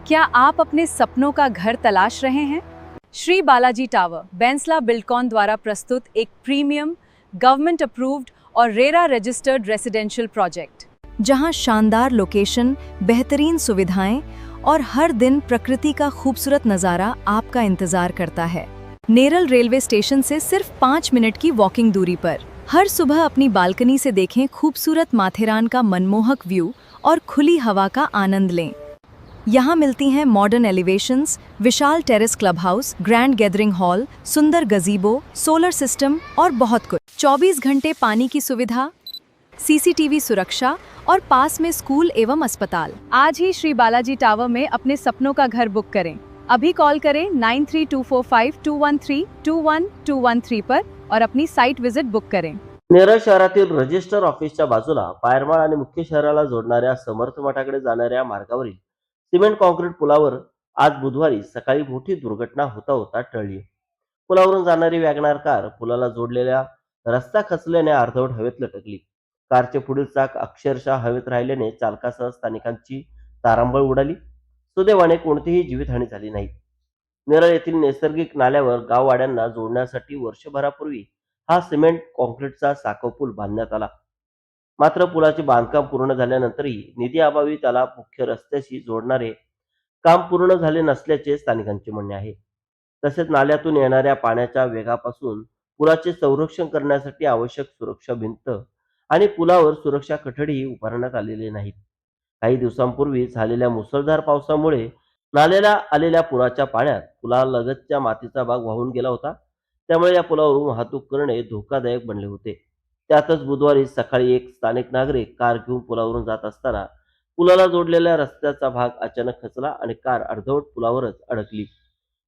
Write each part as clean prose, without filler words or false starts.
क्या आप अपने सपनों का घर तलाश रहे हैं? श्री बालाजी टावर बैंसला बिल्डकॉन द्वारा प्रस्तुत एक प्रीमियम, गवर्नमेंट अप्रूव्ड और रेरा रजिस्टर्ड रेसिडेंशियल प्रोजेक्ट, जहां शानदार लोकेशन, बेहतरीन सुविधाएं और हर दिन प्रकृति का खूबसूरत नज़ारा आपका इंतजार करता है। नेरल रेलवे स्टेशन से सिर्फ 5 मिनट की वॉकिंग दूरी पर। हर सुबह अपनी बालकनी से देखें खूबसूरत माथेरान का मनमोहक व्यू और खुली हवा का आनंद लें। यहाँ मिलती हैं मॉडर्न एलिवेशंस, विशाल terrace club house, grand gathering hall, सुंदर गजीबो, सोलर सिस्टम और बहुत कुछ। 24 घंटे पानी की सुविधा, सीसीटीवी सुरक्षा और पास में स्कूल एवं अस्पताल। आज ही श्री बालाजी टावर में अपने सपनों का घर बुक करें। अभी कॉल करें 93245213 पर और अपनी साइट विजिट बुक करें। नेरळ शहरातील रजिस्टर ऑफिसच्या बाजूला पायरमाळ आणि मुख्य शहराला जोडणाऱ्या समर्थ मठाकडे जाणाऱ्या मार्गावरील सिमेंट कॉन्क्रीट पुलावर आज बुधवारी सकाळी मोठी दुर्घटना होता टळली। पुलावरून जाणारी वॅगनार कार पुलाला जोडलेल्या रस्ता खचल्याने अर्धवट हवेत लटकली। कारचे पुढील चाक अक्षरशः हवेत राहिल्याने चालकासह स्थानिकांची तारांबळ उडाली। सुदैवाने कोणतीही जीवितहानी झाली नाही। नेरळ येथील नैसर्गिक नाल्यावर गाववाड्यांना जोडण्यासाठी वर्षभरापूर्वी हा सिमेंट कॉन्क्रीटचा साकव पूल बांधण्यात आला। मात्र पुलाचे बांधकाम पूर्ण झाल्यानंतरही निधी अभावी त्याला मुख्य रस्त्याशी जोडणारे काम पूर्ण झाले नसल्याचे स्थानिकांचे म्हणणे आहे। तसेच नाल्यातून येणाऱ्या पाण्याच्या वेगापासून पुलाचे संरक्षण करण्यासाठी आवश्यक सुरक्षा भिंत आणि पुलावर सुरक्षा कठडीही उभारण्यात आलेले नाहीत। काही दिवसांपूर्वी झालेल्या मुसळधार पावसामुळे नाल्याला आलेल्या पुराच्या पाण्यात पुलालगतच्या मातीचा भाग वाहून गेला होता। त्यामुळे या पुलावरून वाहतूक करणे धोकादायक बनले होते। त्यातच बुधवारी सकाळी एक स्थानिक नागरिक कार घेऊन पुलावरून जात असताना पुलाला जोडलेल्या रस्त्याचा भाग अचानक खचला आणि कार अर्धवट पुलावरच अडकली।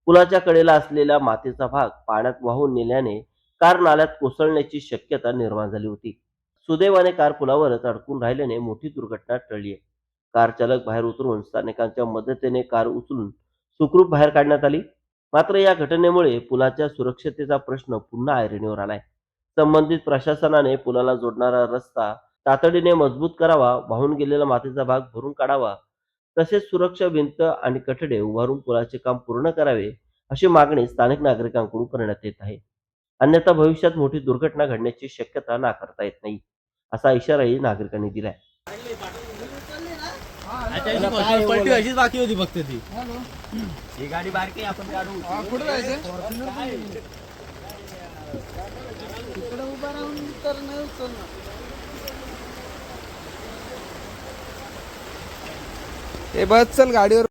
पुलाच्या कडेला असलेला मातीचा भाग पाण्यात वाहून नेल्याने कार नाल्यात कोसळण्याची शक्यता निर्माण झाली होती। सुदैवाने कार पुलावरच अडकून राहिल्याने मोठी दुर्घटना टळली आहे। कार चालक बाहेर उतरून स्थानिकांच्या मदतीने कार उचलून सुखरूप बाहेर काढण्यात आली। मात्र या घटनेमुळे पुलाच्या सुरक्षतेचा प्रश्न पुन्हा ऐरणीवर आलाय। संबंधित प्रशासनाने पुलाला जोडणारा रस्ता तातडीने मजबूत करावा, वाहून गेलेला मातीचा भाग भरून काढावा, तसेच सुरक्षा भिंत आणि कठडे उभारून पुलाचे काम पूर्ण करावे, अशी मागणी स्थानिक नागरिकांकडून करण्यात येत आहे। अन्यथा भविष्यात मोठी दुर्घटना घडण्याची शक्यता नाकारता येत नाही, असा इशाराही नागरिकांनी दिलाय। पलटी अशीच बाकी होती फक्त ती। ही गाडी बारकी आपण काढू। पुढे जायचं तिकडे उभा राहून तर नाही उचलणार। हे बस चल गाडीवर।